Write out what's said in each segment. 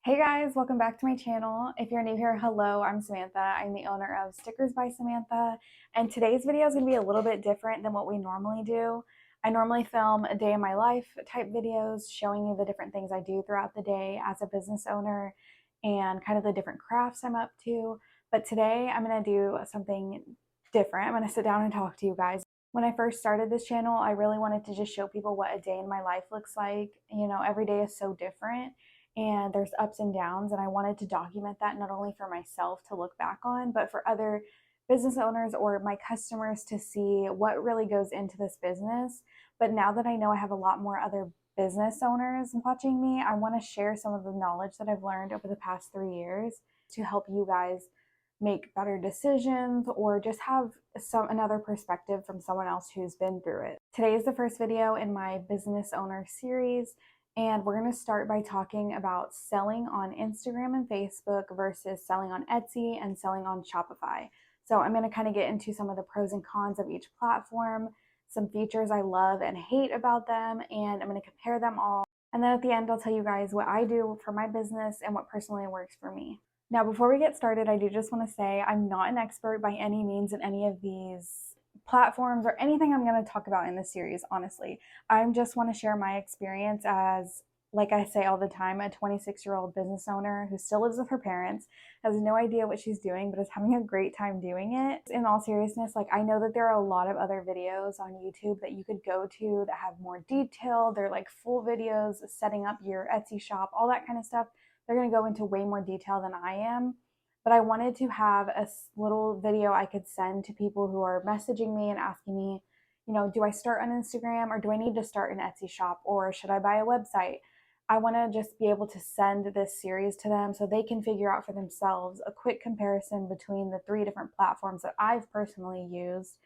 Hey guys, welcome back to my channel. If you're new here, hello, I'm Samantha. I'm the owner of Stickers by Samantha, and today's video is going to be a little bit different than what we normally do. I normally film a day in my life type videos showing you the different things I do throughout the day as a business owner and kind of the different crafts I'm up to. But today I'm going to do something different. I'm going to sit down and talk to you guys. When I first started this channel, I really wanted to just show people what a day in my life looks like. You know, every day is so different and there's ups and downs, and I wanted to document that not only for myself to look back on, but for other business owners or my customers to see what really goes into this business. But now that I know I have a lot more other business owners watching me, I want to share some of the knowledge that I've learned over the past 3 years to help you guys make better decisions or just have another perspective from someone else who's been through it. Today is the first video in my business owner series, and we're going to start by talking about selling on Instagram and Facebook versus selling on Etsy and selling on Shopify. So I'm going to kind of get into some of the pros and cons of each platform, some features I love and hate about them, and I'm going to compare them all. And then at the end, I'll tell you guys what I do for my business and what personally works for me. Now, before we get started, I do just want to say I'm not an expert by any means in any of these platforms or anything I'm going to talk about in this series, honestly. I just want to share my experience as, like I say all the time, a 26-year-old business owner who still lives with her parents, has no idea what she's doing, but is having a great time doing it. In all seriousness, like, I know that there are a lot of other videos on YouTube that you could go to that have more detail. They're like full videos, setting up your Etsy shop, all that kind of stuff. They're going to go into way more detail than I am. But I wanted to have a little video I could send to people who are messaging me and asking me, you know, do I start on Instagram or do I need to start an Etsy shop or should I buy a website? I want to just be able to send this series to them so they can figure out for themselves a quick comparison between the 3 different platforms that I've personally used.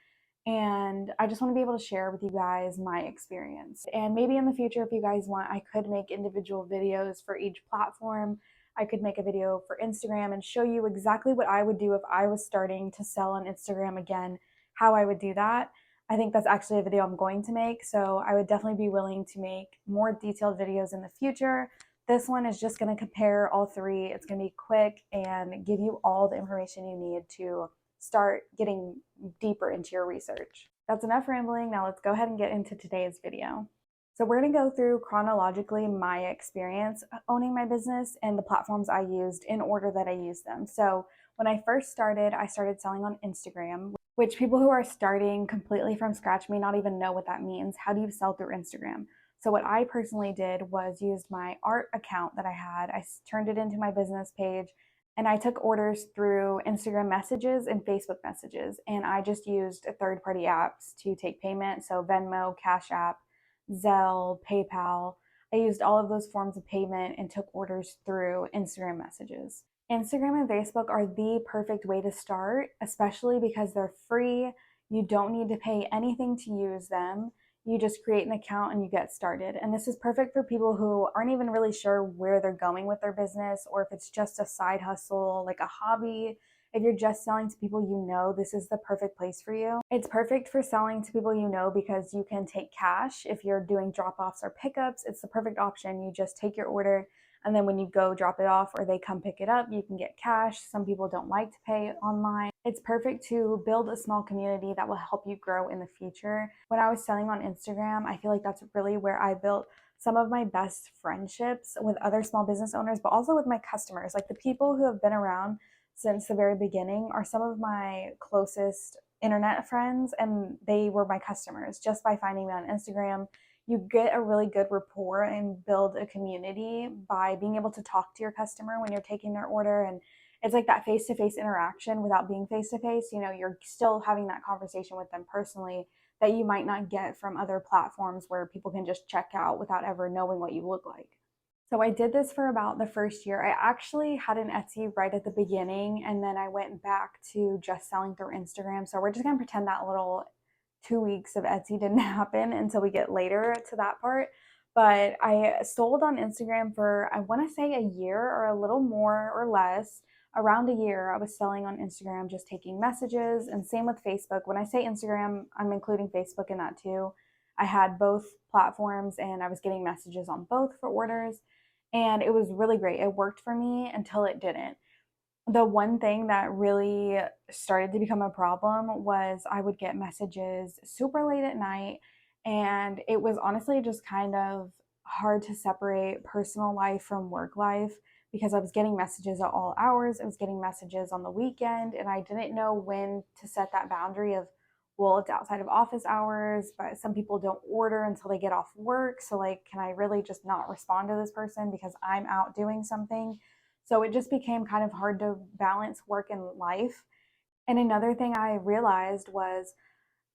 And I just want to be able to share with you guys my experience. And maybe in the future, if you guys want, I could make individual videos for each platform. I could make a video for Instagram and show you exactly what I would do if I was starting to sell on Instagram again, how I would do that. I think that's actually a video I'm going to make, so I would definitely be willing to make more detailed videos in the future. This one is just going to compare all 3. It's going to be quick and give you all the information you need to start getting deeper into your research. That's enough rambling. Now let's go ahead and get into today's video. So we're going to go through chronologically my experience owning my business and the platforms I used in order that I used them. So when I first started, I started selling on Instagram, which people who are starting completely from scratch may not even know what that means. How do you sell through Instagram? So what I personally did was used my art account that I had. I turned it into my business page, and I took orders through Instagram messages and Facebook messages. And I just used third-party apps to take payment. So Venmo, Cash App, Zelle, PayPal. I used all of those forms of payment and took orders through Instagram messages. Instagram and Facebook are the perfect way to start, especially because they're free. You don't need to pay anything to use them. You just create an account and you get started. And this is perfect for people who aren't even really sure where they're going with their business, or if it's just a side hustle, like a hobby. If you're just selling to people you know, this is the perfect place for you. It's perfect for selling to people you know because you can take cash. If you're doing drop-offs or pickups, it's the perfect option. You just take your order, and then when you go drop it off or they come pick it up, you can get cash. Some people don't like to pay online. It's perfect to build a small community that will help you grow in the future. When I was selling on Instagram, I feel like that's really where I built some of my best friendships with other small business owners, but also with my customers. Like, the people who have been around since the very beginning are some of my closest internet friends, and they were my customers just by finding me on Instagram. You get a really good rapport and build a community by being able to talk to your customer when you're taking their order. And it's like that face-to-face interaction without being face-to-face. You know, you're still having that conversation with them personally that you might not get from other platforms where people can just check out without ever knowing what you look like. So I did this for about the first year. I actually had an Etsy right at the beginning, and then I went back to just selling through Instagram. So we're just gonna pretend that little 2 weeks of Etsy didn't happen until we get later to that part. But I sold on Instagram for, I want to say, a year or a little more or less. Around a year, I was selling on Instagram, just taking messages, and same with Facebook. When I say Instagram, I'm including Facebook in that too. I had both platforms and I was getting messages on both for orders. and it was really great. It worked for me until it didn't. The one thing that really started to become a problem was I would get messages super late at night, and it was honestly just kind of hard to separate personal life from work life because I was getting messages at all hours. I was getting messages on the weekend, and I didn't know when to set that boundary of, well, it's outside of office hours, but some people don't order until they get off work. So, like, can I really just not respond to this person because I'm out doing something? So it just became kind of hard to balance work and life. And another thing I realized was,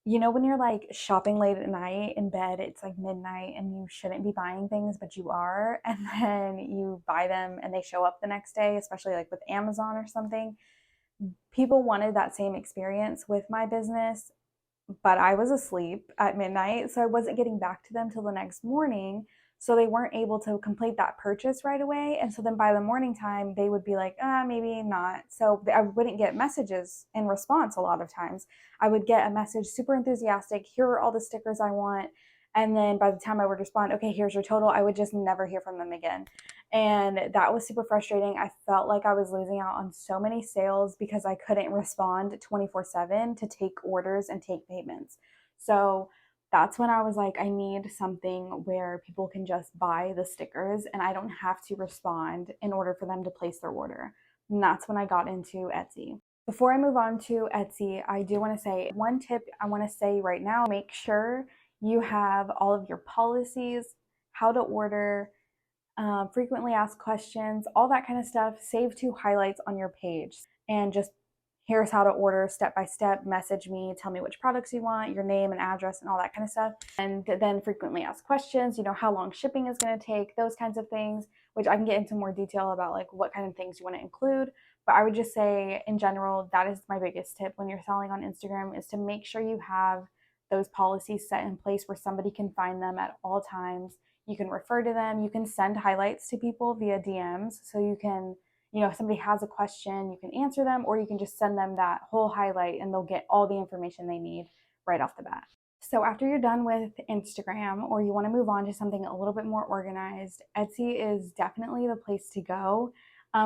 when you're like shopping late at night in bed, it's like midnight and you shouldn't be buying things, but you are. And then you buy them and they show up the next day, especially like with Amazon or something. People wanted that same experience with my business, but I was asleep at midnight, so I wasn't getting back to them till the next morning. So they weren't able to complete that purchase right away. And so then by the morning time, they would be like, maybe not. So I wouldn't get messages in response a lot of times. I would get a message super enthusiastic, here are all the stickers I want. And then by the time I would respond, okay, here's your total, I would just never hear from them again. And that was super frustrating. I felt like I was losing out on so many sales because I couldn't respond 24/7 to take orders and take payments. So that's when I was like, I need something where people can just buy the stickers and I don't have to respond in order for them to place their order. And that's when I got into Etsy. Before I move on to Etsy, I do want to say one tip I want to say right now: make sure you have all of your policies, how to order, frequently asked questions, all that kind of stuff, save to highlights on your page. And just, here's how to order step by step, message me, tell me which products you want, your name and address, and all that kind of stuff. And then frequently asked questions, how long shipping is going to take, those kinds of things, which I can get into more detail about, like what kind of things you want to include. But I would just say, in general, that is my biggest tip when you're selling on Instagram, is to make sure you have those policies set in place where somebody can find them at all times. You can refer to them. You can send highlights to people via DMs. So you can, if somebody has a question, you can answer them, or you can just send them that whole highlight and they'll get all the information they need right off the bat. So after you're done with Instagram, or you want to move on to something a little bit more organized, Etsy is definitely the place to go.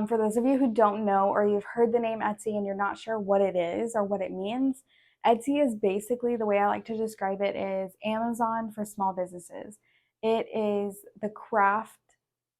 For those of you who don't know, or you've heard the name Etsy and you're not sure what it is or what it means, Etsy is basically, the way I like to describe it, is Amazon for small businesses. It is the craft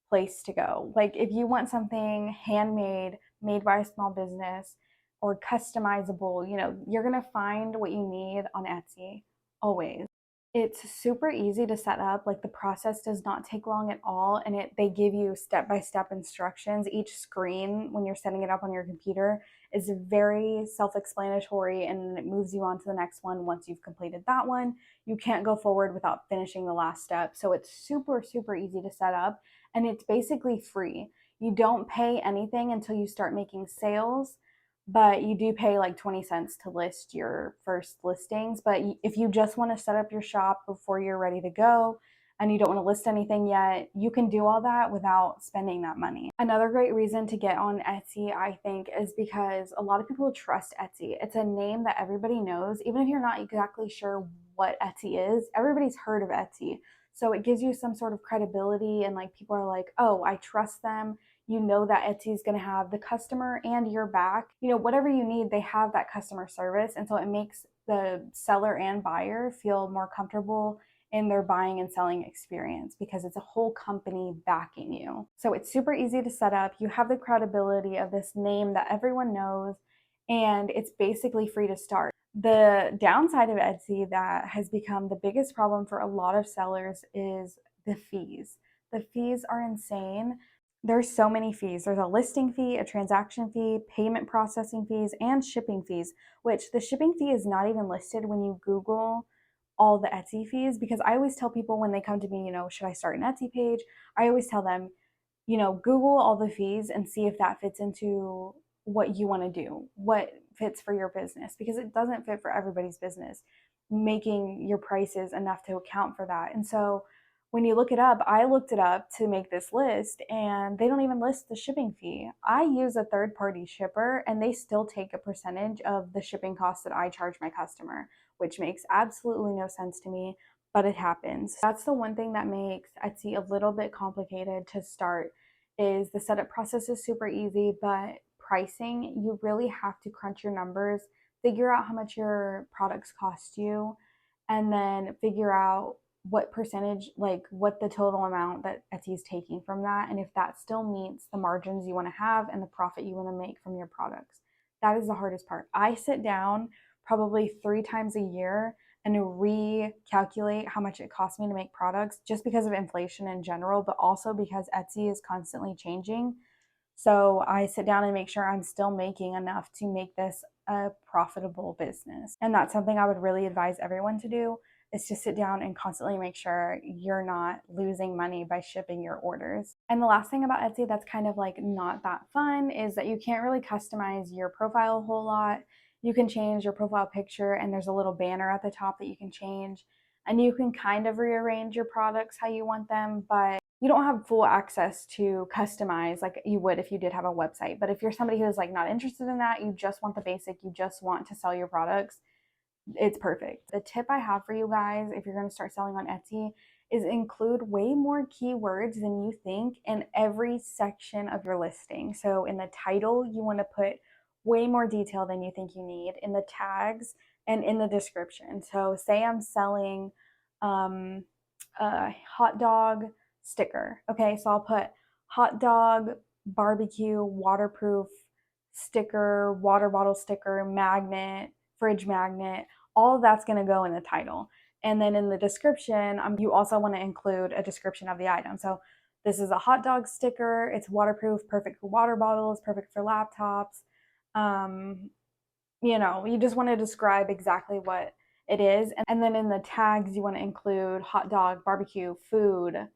place to go. Like, if you want something handmade, made by a small business, or customizable, you're going to find what you need on Etsy always. It's super easy to set up. Like, the process does not take long at all, and they give you step-by-step instructions. Each screen, when you're setting it up on your computer, is very self-explanatory, and it moves you on to the next one. Once you've completed that one, you can't go forward without finishing the last step. So it's super, super easy to set up, and it's basically free. You don't pay anything until you start making sales, but you do pay like 20 cents to list your first listings. But if you just want to set up your shop before you're ready to go and you don't want to list anything yet, you can do all that without spending that money. Another great reason to get on Etsy, I think, is because a lot of people trust Etsy. It's a name that everybody knows. Even if you're not exactly sure what Etsy is, everybody's heard of Etsy. So it gives you some sort of credibility, and like, people are like, oh, I trust them. That Etsy is going to have the customer and your back. Whatever you need, they have that customer service. And so it makes the seller and buyer feel more comfortable in their buying and selling experience because it's a whole company backing you. So it's super easy to set up. You have the credibility of this name that everyone knows, and it's basically free to start. The downside of Etsy that has become the biggest problem for a lot of sellers is the fees. The fees are insane. There's so many fees. There's a listing fee, a transaction fee, payment processing fees, and shipping fees, which the shipping fee is not even listed when you Google all the Etsy fees. Because I always tell people when they come to me, should I start an Etsy page? I always tell them, Google all the fees and see if that fits into what you want to do, what fits for your business, because it doesn't fit for everybody's business, making your prices enough to account for that. And so when you look it up, I looked it up to make this list, and they don't even list the shipping fee. I use a third-party shipper, and they still take a percentage of the shipping costs that I charge my customer, which makes absolutely no sense to me, but it happens. That's the one thing that makes Etsy a little bit complicated to start. is the setup process is super easy, but pricing, you really have to crunch your numbers, figure out how much your products cost you, and then figure out what percentage, like what the total amount that Etsy is taking from that, and if that still meets the margins you want to have and the profit you want to make from your products. That is the hardest part. I sit down probably 3 times a year and recalculate how much it costs me to make products, just because of inflation in general, but also because Etsy is constantly changing. So I sit down and make sure I'm still making enough to make this a profitable business. And that's something I would really advise everyone to do, is to sit down and constantly make sure you're not losing money by shipping your orders. And the last thing about Etsy that's kind of like not that fun is that you can't really customize your profile a whole lot. You can change your profile picture and there's a little banner at the top that you can change. And you can kind of rearrange your products how you want them, but you don't have full access to customize like you would if you did have a website. But if you're somebody who's like not interested in that, you just want the basic, you just want to sell your products, it's perfect. The tip I have for you guys, if you're going to start selling on Etsy, is include way more keywords than you think in every section of your listing. So in the title, you want to put way more detail than you think you need, in the tags and in the description. So say I'm selling a hot dog sticker. Okay, so I'll put hot dog, barbecue, waterproof sticker, water bottle sticker, magnet, fridge magnet. All of that's going to go in the title. And then in the description, you also want to include a description of the item. So this is a hot dog sticker. It's waterproof, perfect for water bottles, perfect for laptops. You just want to describe exactly what it is. And then in the tags, you want to include hot dog, barbecue, food,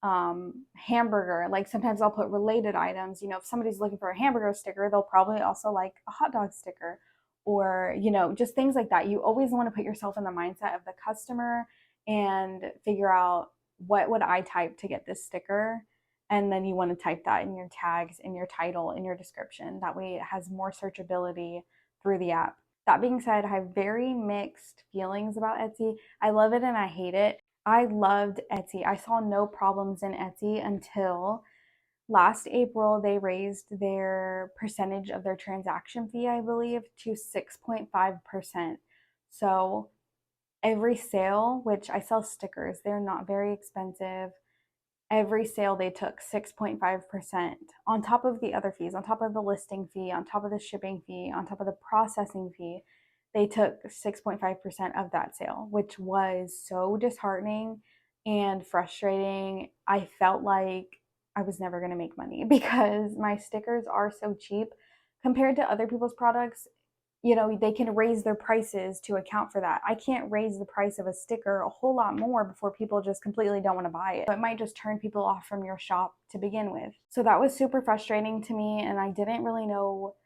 hamburger. Like sometimes I'll put related items. If somebody's looking for a hamburger sticker, they'll probably also like a hot dog sticker, or, just things like that. You always want to put yourself in the mindset of the customer and figure out, what would I type to get this sticker? And then you want to type that in your tags, in your title, in your description. That way it has more searchability through the app. That being said, I have very mixed feelings about Etsy. I love it and I hate it. I loved Etsy. I saw no problems in Etsy until last April. They raised their percentage of their transaction fee, I believe, to 6.5%. So every sale, which I sell stickers, they're not very expensive. Every sale they took 6.5% on top of the other fees, on top of the listing fee, on top of the shipping fee, on top of the processing fee. They took 6.5% of that sale, which was so disheartening and frustrating. I felt like I was never going to make money because my stickers are so cheap compared to other people's products. They can raise their prices to account for that. I can't raise the price of a sticker a whole lot more before people just completely don't want to buy it. So it might just turn people off from your shop to begin with. So that was super frustrating to me, and I didn't really know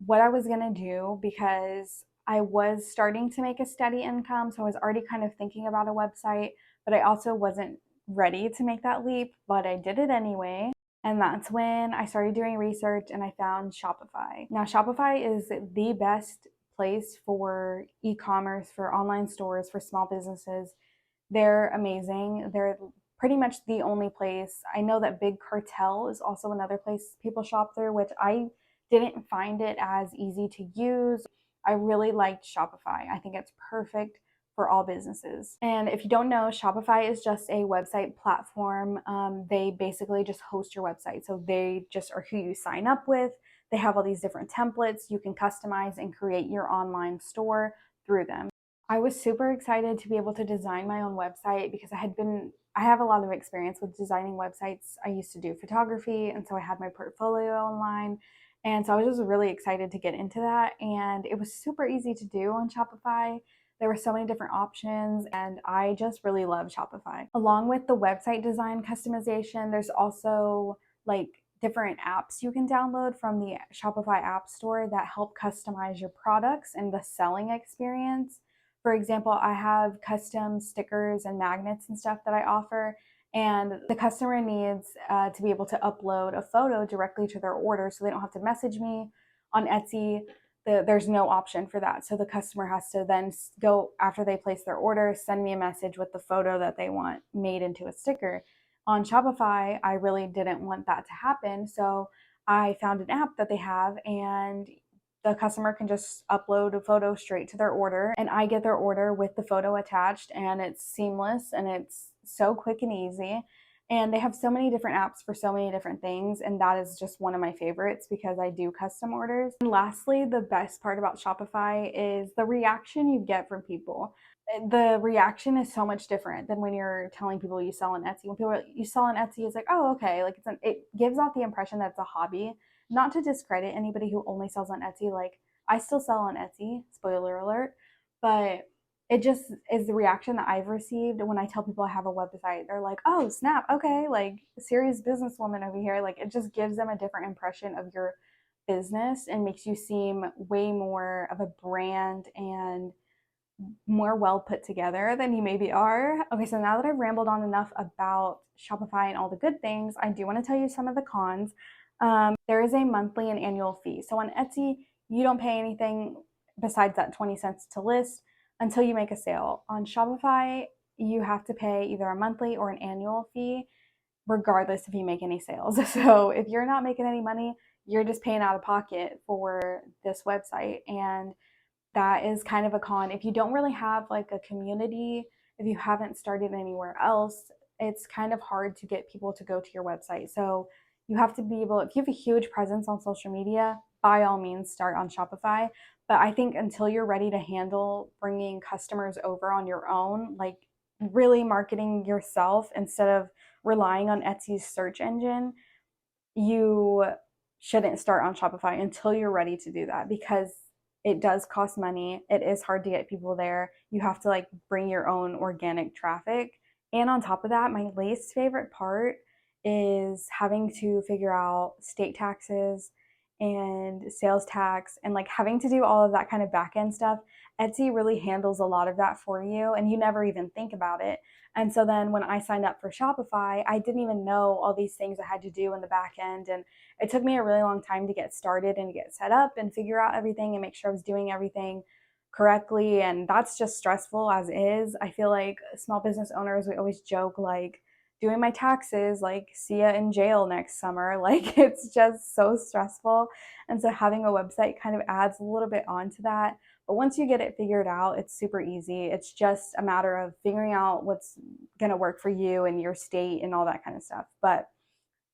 what I was going to do because I was starting to make a steady income. So I was already kind of thinking about a website, but I also wasn't ready to make that leap, but I did it anyway. And that's when I started doing research and I found Shopify. Now, Shopify is the best place for e-commerce, for online stores, for small businesses. They're amazing. They're pretty much the only place. I know that Big Cartel is also another place people shop through, which I didn't find it as easy to use. I really liked Shopify. I think it's perfect for all businesses. And if you don't know, Shopify is just a website platform. They basically just host your website. So they just are who you sign up with. They have all these different templates. You can customize and create your online store through them. I was super excited to be able to design my own website because I have a lot of experience with designing websites. I used to do photography, and so I had my portfolio online. And so I was just really excited to get into that. And it was super easy to do on Shopify. There were so many different options, and I just really love Shopify. Along with the website design customization, there's also like different apps you can download from the Shopify App Store that help customize your products and the selling experience. For example, I have custom stickers and magnets and stuff that I offer, and the customer needs to be able to upload a photo directly to their order so they don't have to message me on Etsy. There's no option for that. So the customer has to then go, after they place their order, send me a message with the photo that they want made into a sticker. On Shopify, I really didn't want that to happen. So I found an app that they have, and the customer can just upload a photo straight to their order, and I get their order with the photo attached, and it's seamless and it's so quick and easy. And they have so many different apps for so many different things, and that is just one of my favorites because I do custom orders. And lastly, the best part about Shopify is the reaction you get from people. The reaction is so much different than when you're telling people you sell on Etsy. When people you sell on Etsy, it's like, oh, okay, like it gives off the impression that it's a hobby. Not to discredit anybody who only sells on Etsy, like I still sell on Etsy, spoiler alert, but it just is the reaction that I've received when I tell people I have a website. They're like, oh, snap, okay, like serious businesswoman over here. Like it just gives them a different impression of your business and makes you seem way more of a brand and more well put together than you maybe are. Okay, so now that I've rambled on enough about Shopify and all the good things, I do want to tell you some of the cons. There is a monthly and annual fee. So on Etsy, you don't pay anything besides that 20 cents to list until you make a sale. On Shopify, you have to pay either a monthly or an annual fee, regardless if you make any sales. So if you're not making any money, you're just paying out of pocket for this website. And that is kind of a con. If you don't really have like a community, if you haven't started anywhere else, it's kind of hard to get people to go to your website. So you have to be able, if you have a huge presence on social media, by all means start on Shopify. But I think until you're ready to handle bringing customers over on your own, like really marketing yourself instead of relying on Etsy's search engine, you shouldn't start on Shopify until you're ready to do that, because it does cost money. It is hard to get people there. You have to like bring your own organic traffic. And on top of that, my least favorite part is having to figure out state taxes and sales tax and like having to do all of that kind of back end stuff. Etsy really handles a lot of that for you and you never even think about it. And so then when I signed up for Shopify, I didn't even know all these things I had to do in the back end. And it took me a really long time to get started and get set up and figure out everything and make sure I was doing everything correctly. And that's just stressful as is. I feel like small business owners, we always joke like, doing my taxes, like see ya in jail next summer. Like it's just so stressful. And so having a website kind of adds a little bit onto that. But once you get it figured out, it's super easy. It's just a matter of figuring out what's going to work for you and your state and all that kind of stuff. But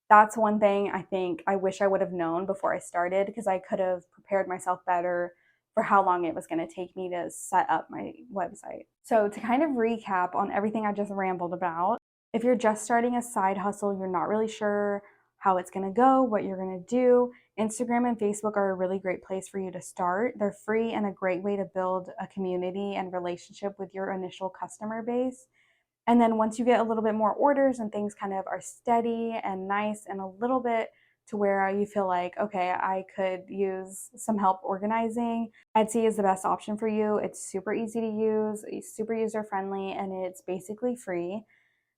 that's one thing I think I wish I would have known before I started, because I could have prepared myself better for how long it was going to take me to set up my website. So to kind of recap on everything I just rambled about, if you're just starting a side hustle, you're not really sure how it's going to go, what you're going to do, Instagram and Facebook are a really great place for you to start. They're free and a great way to build a community and relationship with your initial customer base. And then once you get a little bit more orders and things kind of are steady and nice and a little bit to where you feel like, okay, I could use some help organizing, Etsy is the best option for you. It's super easy to use, it's super user friendly, and it's basically free.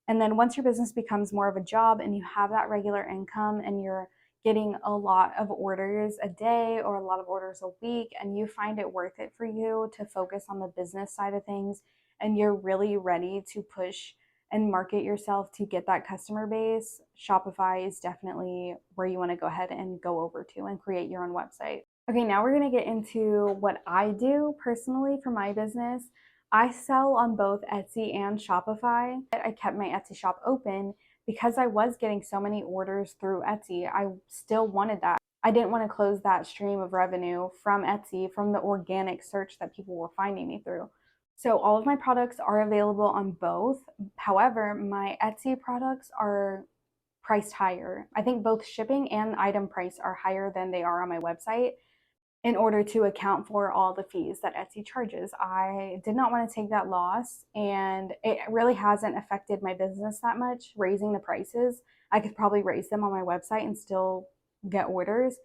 And then once your business becomes more of a job and you have that regular income and you're getting a lot of orders a day or a lot of orders a week, and you find it worth it for you to focus on the business side of things, and you're really ready to push and market yourself to get that customer base, Shopify is definitely where you want to go ahead and go over to and create your own website. Okay, now we're going to get into what I do personally for my business. I sell on both Etsy and Shopify. I kept my Etsy shop open because I was getting so many orders through Etsy. I still wanted that. I didn't want to close that stream of revenue from Etsy, from the organic search that people were finding me through. So all of my products are available on both. However, my Etsy products are priced higher. I think both shipping and item price are higher than they are on my website, in order to account for all the fees that Etsy charges. I did not want to take that loss, and it really hasn't affected my business that much, raising the prices. I could probably raise them on my website and still get orders,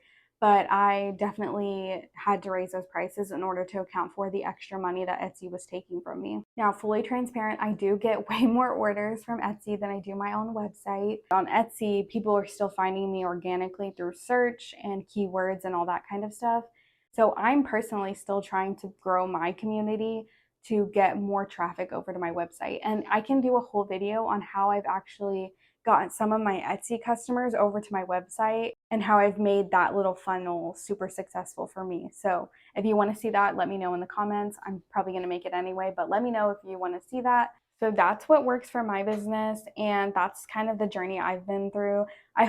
but I definitely had to raise those prices in order to account for the extra money that Etsy was taking from me. Now, fully transparent, I do get way more orders from Etsy than I do my own website. On Etsy, people are still finding me organically through search and keywords and all that kind of stuff. So I'm personally still trying to grow my community to get more traffic over to my website. And I can do a whole video on how I've actually got some of my Etsy customers over to my website and how I've made that little funnel super successful for me. So if you want to see that, let me know in the comments. I'm probably going to make it anyway, but let me know if you want to see that. So that's what works for my business, and that's kind of the journey I've been through. I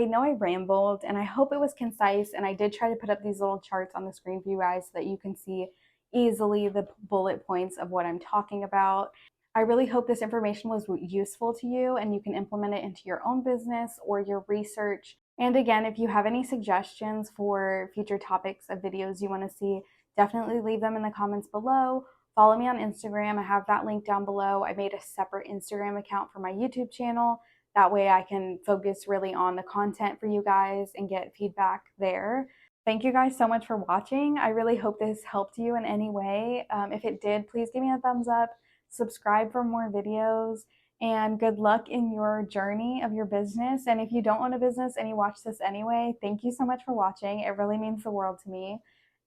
know I rambled, and I hope it was concise, and I did try to put up these little charts on the screen for you guys so that you can see easily the bullet points of what I'm talking about. I really hope this information was useful to you and you can implement it into your own business or your research. And again, if you have any suggestions for future topics of videos you want to see, definitely leave them in the comments below. Follow me on Instagram. I have that link down below. I made a separate Instagram account for my YouTube channel. That way I can focus really on the content for you guys and get feedback there. Thank you guys so much for watching. I really hope this helped you in any way. If it did, please give me a thumbs up, subscribe for more videos, and good luck in your journey of your business. And if you don't own a business and you watch this anyway, thank you so much for watching. It really means the world to me.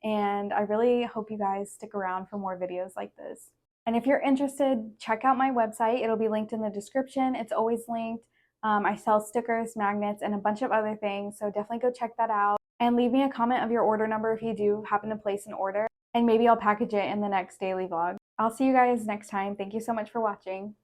And I really hope you guys stick around for more videos like this. And if you're interested, check out my website. It'll be linked in the description. It's always linked. I sell stickers, magnets, and a bunch of other things. So definitely go check that out. And leave me a comment of your order number if you do happen to place an order. And maybe I'll package it in the next daily vlog. I'll see you guys next time. Thank you so much for watching.